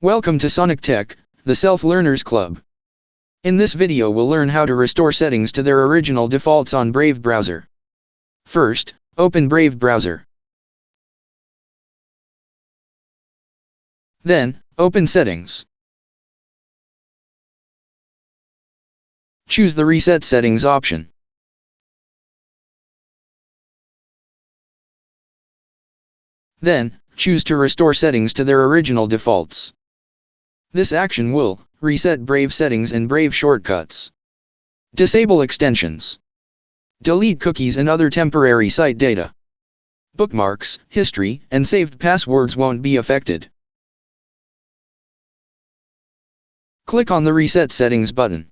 Welcome to Sonic Tech, the Self-Learners Club. In this video we'll learn how to restore settings to their original defaults on Brave browser. First, open Brave browser. Then, open Settings. Choose the Reset Settings option. Then, choose to restore settings to their original defaults. This action will reset Brave settings and Brave shortcuts. Disable extensions. Delete cookies and other temporary site data. Bookmarks, history, and saved passwords won't be affected. Click on the Reset Settings button.